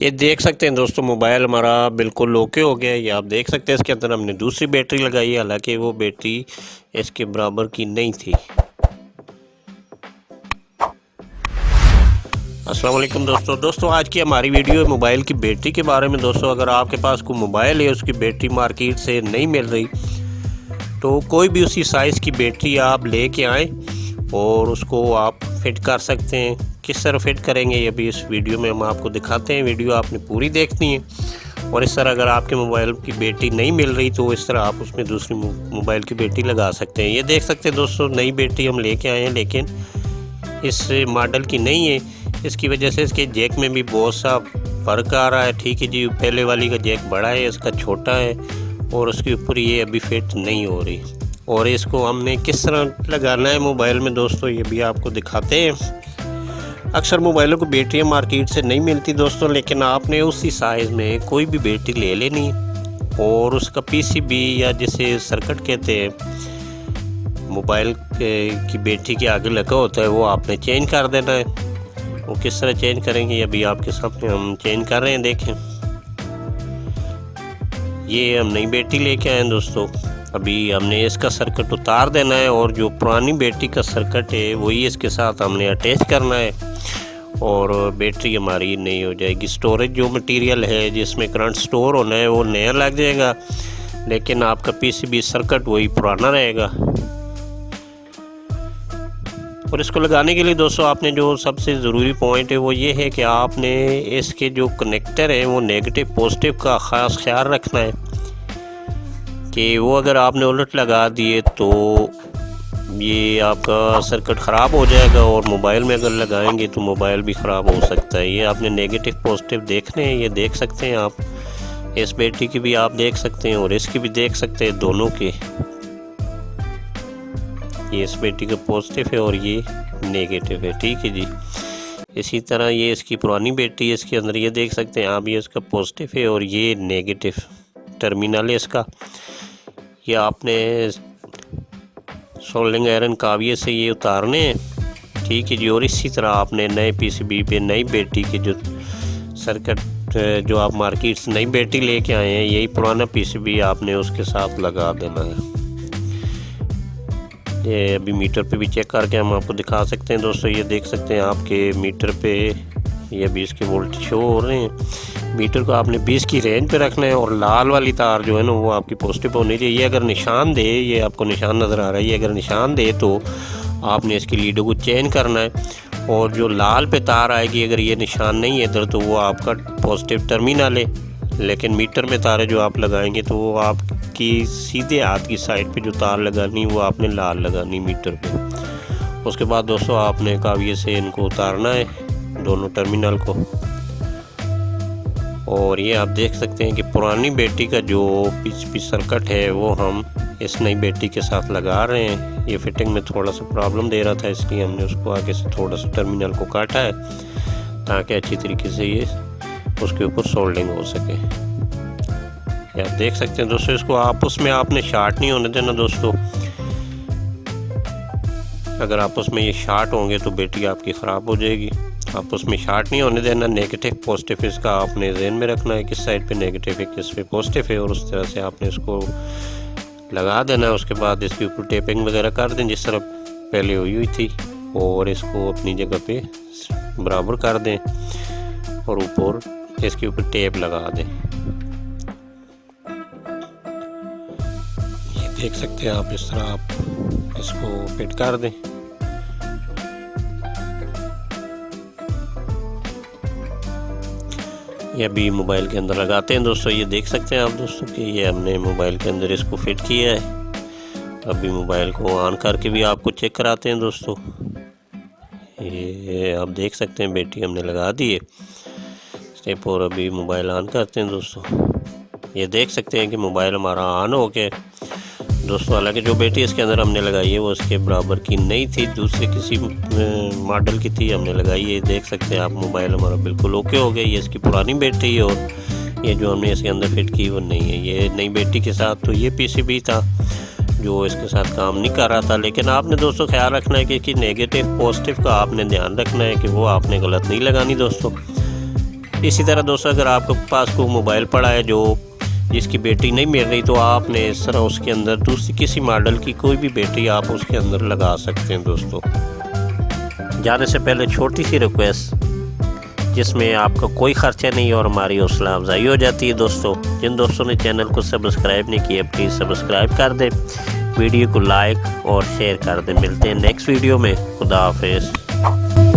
ये देख सकते हैं दोस्तों, मोबाइल हमारा बिल्कुल ओके हो गया है। ये आप देख सकते हैं, इसके अंदर हमने दूसरी बैटरी लगाई है, हालांकि वो बैटरी इसके बराबर की नहीं थी। अस्सलाम वालेकुम दोस्तों, आज की हमारी वीडियो है मोबाइल की बैटरी के बारे में। दोस्तों, अगर आपके पास कोई मोबाइल है, उसकी बैटरी मार्केट से नहीं मिल रही, तो कोई भी उसी साइज़ की बैटरी आप लेके आएँ और उसको आप फिट कर सकते हैं। किस तरह फिट करेंगे ये भी इस वीडियो में हम आपको दिखाते हैं। वीडियो आपने पूरी देखनी है। और इस तरह अगर आपके मोबाइल की बैटरी नहीं मिल रही, तो इस तरह आप उसमें दूसरी मोबाइल की बैटरी लगा सकते हैं। ये देख सकते हैं दोस्तों, नई बैटरी हम लेके आए हैं, लेकिन इस मॉडल की नहीं है। इसकी वजह से इसके जैक में भी बहुत सा फ़र्क आ रहा है। ठीक है जी, पहले वाली का जैक बड़ा है, इसका छोटा है, और उसके ऊपर ये अभी फिट नहीं हो रही। और इसको हमने किस तरह लगाना है मोबाइल में दोस्तों, ये भी आपको दिखाते हैं। अक्सर मोबाइलों को बैटरियाँ मार्केट से नहीं मिलती दोस्तों, लेकिन आपने उसी साइज़ में कोई भी बैटरी ले लेनी और उसका पीसीबी या जिसे सर्किट कहते हैं, मोबाइल की बैटरी के आगे लगा होता है, वो आपने चेंज कर देना है। वो किस तरह चेंज करेंगे अभी आपके सामने हम चेंज कर रहे हैं। देखें, ये हम नई बैटरी लेके आए हैं दोस्तों। अभी हमने इसका सर्किट उतार देना है और जो पुरानी बैटरी का सर्किट है वही इसके साथ हमने अटैच करना है, और बैटरी हमारी नई हो जाएगी। स्टोरेज जो मटेरियल है जिसमें करंट स्टोर होना है वो नया लग जाएगा, लेकिन आपका पीसीबी सर्किट वही पुराना रहेगा। और इसको लगाने के लिए दोस्तों, आपने जो सबसे ज़रूरी पॉइंट है वो ये है कि आपने इसके जो कनेक्टर हैं वो नेगेटिव पॉजिटिव का ख़ास ख्याल रखना है कि वो अगर आपने उलट लगा दिए तो ये आपका सर्किट ख़राब हो जाएगा, और मोबाइल में अगर लगाएंगे तो मोबाइल भी ख़राब हो सकता है। ये आपने नेगेटिव पॉजिटिव देखने हैं, ये देख सकते हैं आप। इस बैटरी की भी आप देख सकते हैं और इसकी भी देख सकते हैं, दोनों के। ये इस बैटरी का पॉजिटिव है और ये नेगेटिव है। ठीक है जी। इसी तरह ये इसकी पुरानी बैटरी है, इसके अंदर ये देख सकते हैं आप, ये इसका पॉजिटिव है और ये नेगेटिव टर्मिनल है इसका। ये आपने सोल्डरिंग आयरन काविये से ये उतारने हैं। ठीक है जी। और इसी तरह आपने नए पीसीबी पे नई बैटरी के जो सर्किट जो आप मार्केट से नई बैटरी लेके आए हैं, यही पुराना पीसीबी आपने उसके साथ लगा देना है। ये अभी मीटर पे भी चेक करके हम आपको दिखा सकते हैं दोस्तों। ये देख सकते हैं आपके मीटर पे ये 20 के वोल्ट शो हो रहे हैं। मीटर को आपने 20 की रेंज पे रखना है, और लाल वाली तार जो है ना वो आपकी पॉजिटिव होनी चाहिए। ये अगर निशान दे, ये आपको निशान नज़र आ रहा है, ये अगर निशान दे तो आपने इसकी लीडों को चेंज करना है। और जो लाल पे तार आएगी, अगर ये निशान नहीं है इधर, तो वो आपका पॉजिटिव टर्मिनल है। लेकिन मीटर में तारें जो आप लगाएंगे तो वो आपकी सीधे हाथ की साइड पे जो तार लगानी वो आपने लाल लगानी मीटर पे। उसके बाद दोस्तों आपने काविये से इनको उतारना है, दोनों टर्मिनल को। और ये आप देख सकते हैं कि पुरानी बैटरी का जो पीसीबी सर्किट है वो हम इस नई बैटरी के साथ लगा रहे हैं। ये फिटिंग में थोड़ा सा प्रॉब्लम दे रहा था, इसलिए हमने उसको आगे से थोड़ा सा टर्मिनल को काटा है, ताकि अच्छी तरीके से ये उसके ऊपर सोल्डिंग हो सके। ये आप देख सकते हैं दोस्तों, इसको आपस में आपने शॉर्ट नहीं होने देना दोस्तों। अगर आपस में ये शॉर्ट होंगे तो बैटरी आपकी ख़राब हो जाएगी। आपस में शॉर्ट नहीं होने देना। नेगेटिव पॉजिटिव इसका आपने ज़हन में रखना है, किस साइड पे नेगेटिव है किस पे पॉजिटिव है, और उस तरह से आपने इसको लगा देना है। उसके बाद इसके ऊपर टेपिंग वगैरह कर दें जिस तरह पहले हुई थी, और इसको अपनी जगह पे बराबर कर दें और ऊपर इसके ऊपर टेप लगा दें। ये देख सकते हैं आप, इस तरह आप इसको फिट कर दें। ये अभी मोबाइल के अंदर लगाते हैं दोस्तों। ये देख सकते हैं आप दोस्तों कि ये हमने मोबाइल के अंदर इसको फिट किया है। अभी मोबाइल को ऑन करके भी आपको चेक कराते हैं दोस्तों। ये आप देख सकते हैं बैटरी हमने लगा दी है स्टेप, और अभी मोबाइल ऑन करते हैं दोस्तों। ये देख सकते हैं कि मोबाइल हमारा ऑन हो गया दोस्तों। हालांकि जो बैटरी इसके अंदर हमने लगाई है वो इसके बराबर की नहीं थी, दूसरे किसी मॉडल की थी हमने लगाई है। देख सकते हैं आप, मोबाइल हमारा बिल्कुल ओके हो गया। ये इसकी पुरानी बैटरी है, और ये जो हमने इसके अंदर फिट की वो नहीं है। ये नई बैटरी के साथ तो ये पीसीबी था जो इसके साथ काम नहीं कर रहा था। लेकिन आपने दोस्तों ख्याल रखना है कि नेगेटिव पॉजिटिव का आपने ध्यान रखना है कि वो आपने गलत नहीं लगानी दोस्तों। इसी तरह दोस्तों अगर आपके पास कोई मोबाइल पड़ा है जिसकी बैटरी नहीं मिल रही, तो आपने इस तरह उसके अंदर दूसरी किसी मॉडल की कोई भी बैटरी आप उसके अंदर लगा सकते हैं। दोस्तों जाने से पहले छोटी सी रिक्वेस्ट, जिसमें आपका कोई ख़र्चा नहीं और हमारी हौसला अफजाई हो जाती है। दोस्तों जिन दोस्तों ने चैनल को सब्सक्राइब नहीं किया प्लीज़ सब्सक्राइब कर दें, वीडियो को लाइक और शेयर कर दें। मिलते हैं नेक्स्ट वीडियो में। खुदा हाफिज़।